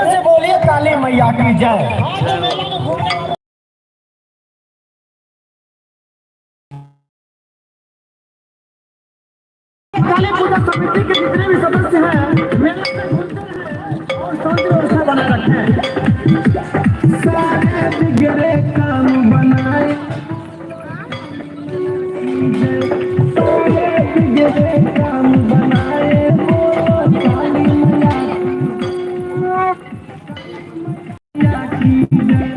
से बोलिए काली मैया की जय। काली पूजा समिति के जितने भी सदस्य हैं मेले से घूमते हैं और शांति व्यवस्था बनाए रखें। सारे बिगड़े काम बनाए, सारे बिगड़े काम बनाए, बोलो काली मैया की जय।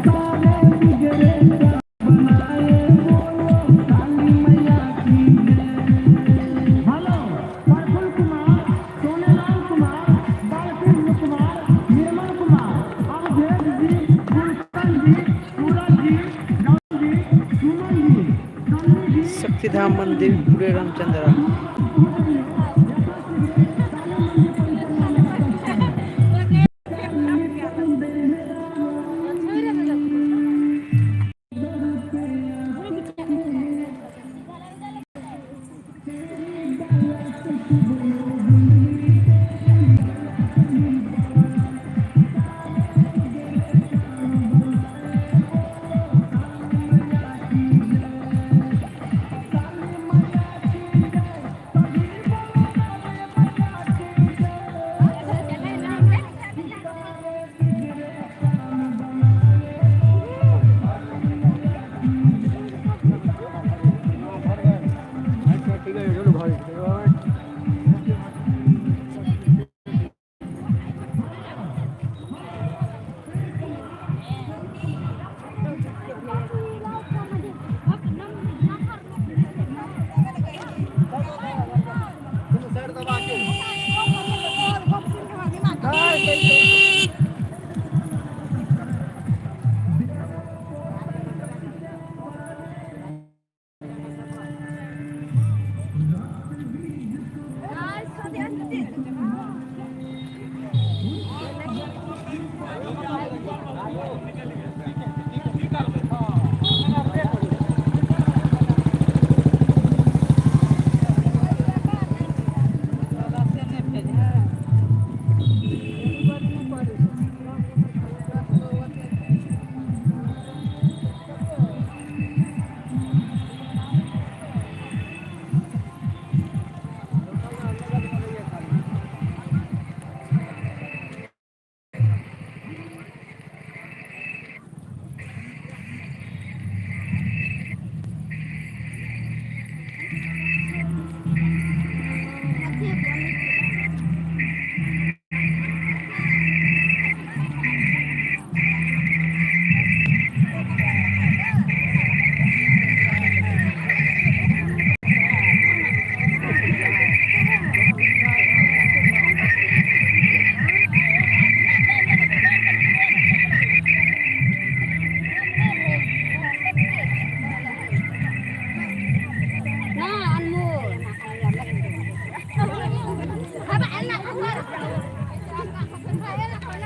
सारे बिगड़े काम बनाए, बोलो काली मैया की जय। हेलो, प्रफुल्ल कुमार, सोनेलाल कुमार, बालकृष्ण कुमार, निर्मल कुमार, अवधेश जी, गुलशन जी, सूरज जी, गौरी जी, सुमन जी, सन्नी जी, शक्तिधाम मंदिर पूरे रामचंद्रा।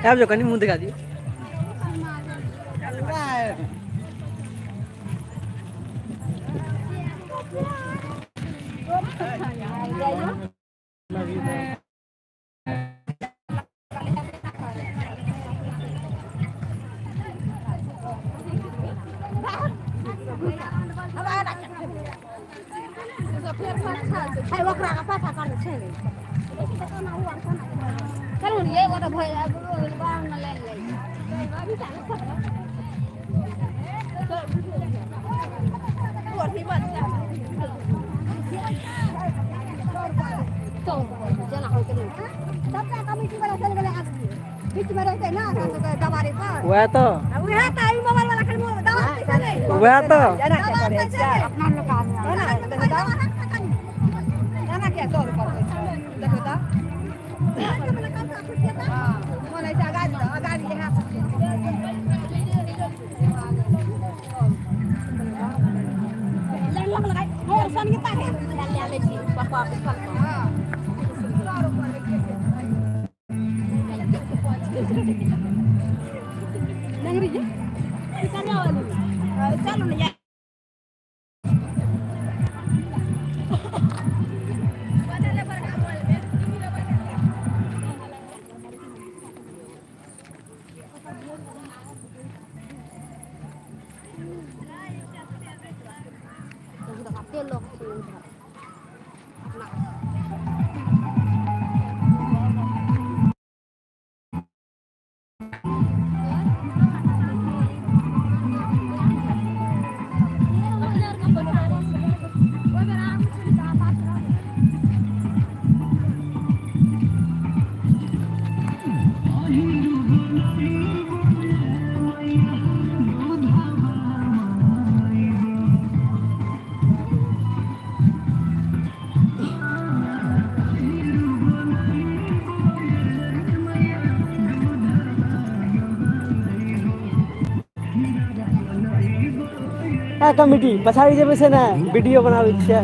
आप जो कहीं मुंह दिखा दियो। वह तो वह तो ये लो कमिटी पछाड़ी जेबे से ना वीडियो बनावे छै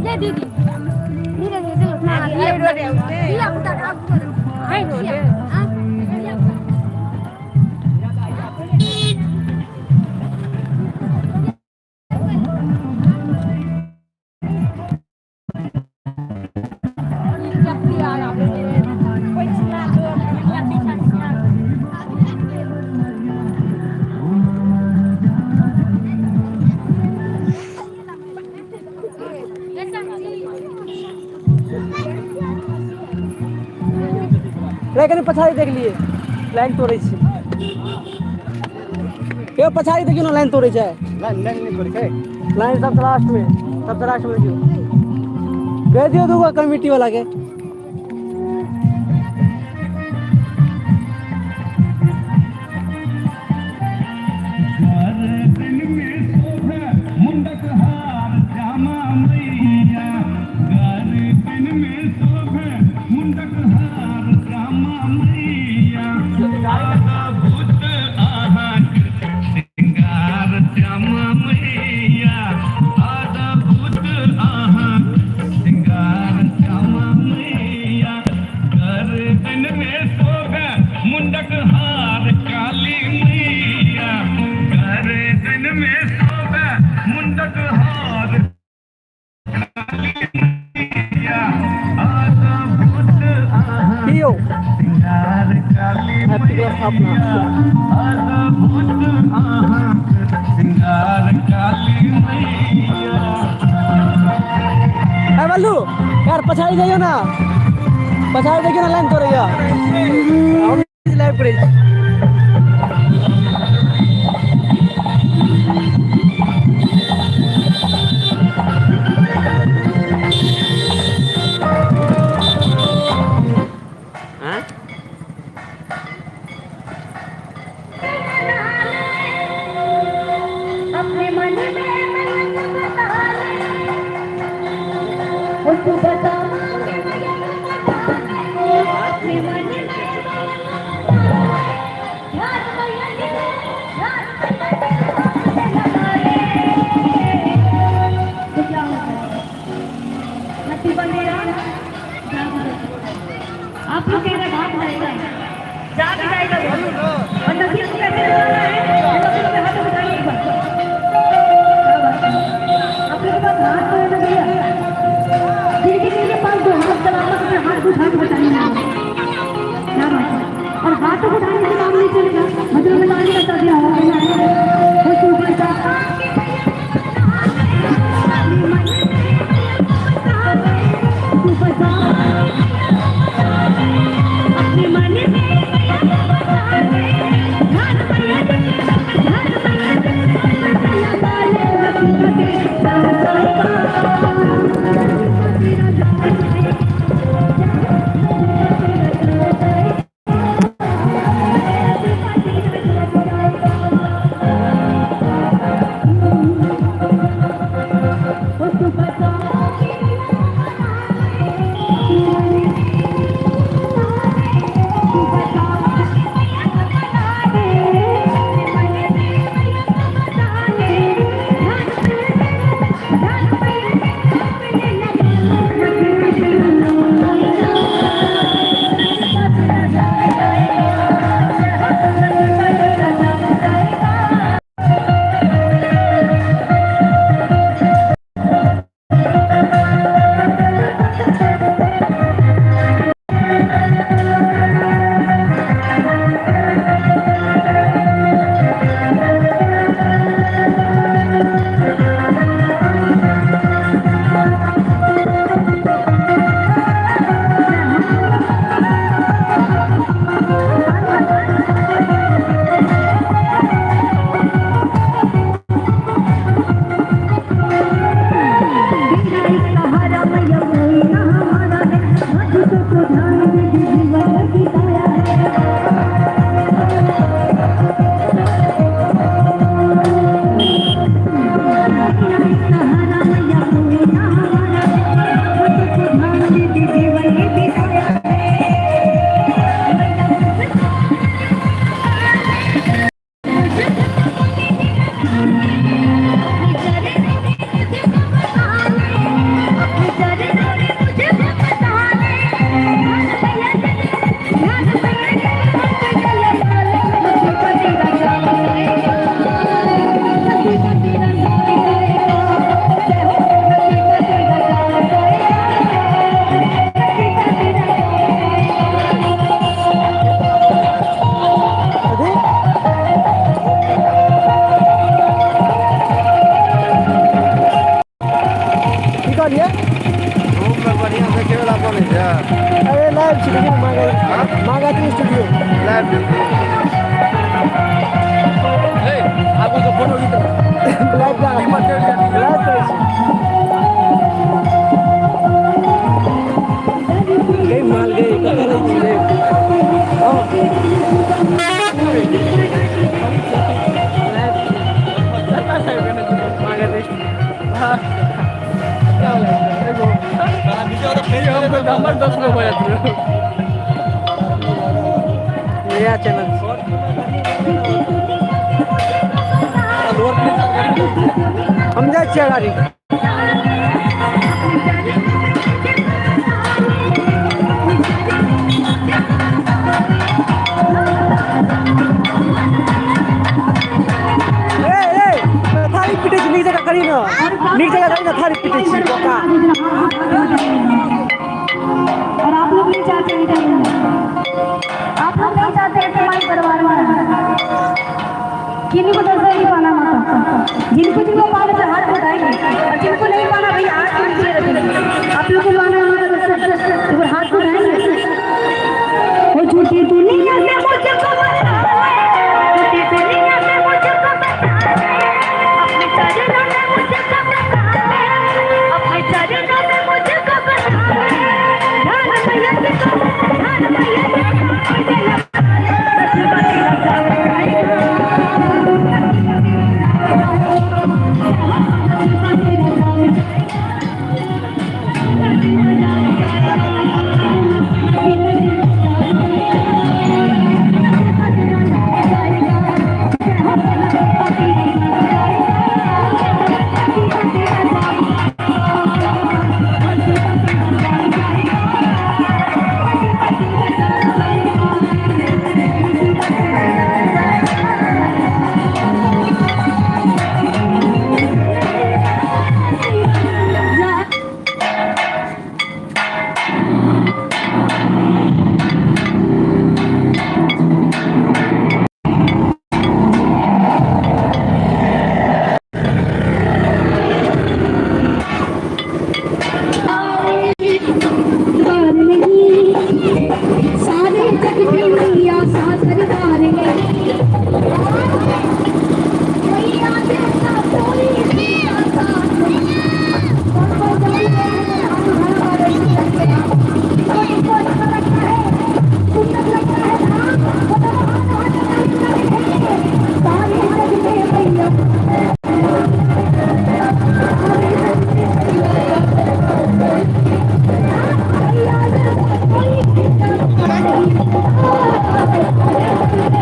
ये दीदी धीरे धीरे उठना ये उठा हाय रोडे लेकिन पछाड़ी देख लिए लाइन तोड़े छै के पछाड़ी देखियो ना लाइन तोड़े छै लाइन नहीं तोड़े छै लाइन सबसे लास्ट में दियो कह दियो दूगो कमिटी वाला के हैप्पी क्लास अपना बल्लू यार पछाड़ी जाइयो ना पछाड़ी देखियो ना लाइन तोड़ेगा लाइव पर अपने मन में उसको बता अपने मन में आप लोग कह रहे घाट जाएगा जा भी जाएगा और नसीब को कैसे लगाना है नसीब पे हाथ उठाइए एक बार आप लोगों के पास हाथ तो है ना भैया खिड़की के पास दो हाथ चलाना अपने हाथ उठा के बताइए क्या बात है और हाथ उठाने से काम नहीं चलेगा मतलब में ताली बता दिया होगा वो सुपर सा सुपर सा अपने मन में Magating studio. aku ke foto gitu. Live lang. Live terus. Gay mal gay. Kata gay. Oh. Iya channel. हम जाए गाड़ी थारी पिटे नीचे जगह करी ना नीचे जगह करी ना थारी पिटे पक्का और आप लोग नहीं चाहते हैं क्या? आप लोग नहीं चाहते हैं कि हमारे परिवार में किन्हीं को दर्जा नहीं पाना माता जिनको पाना तो हाथ उठाएंगे और जिनको नहीं पाना भैया हाथ नीचे रखेंगे। आप लोग को पाना हमारा तो हाथ उठाएंगे। वो झूठी दुनिया से मुझको बचाओ, झूठी दुनिया से मुझको बचाओ, अपने चरणों में मुझको बचाओ, अपने चरणों में मुझको बचाओ। ध्यान मैया से ध्यान मैया से मुझे Oh,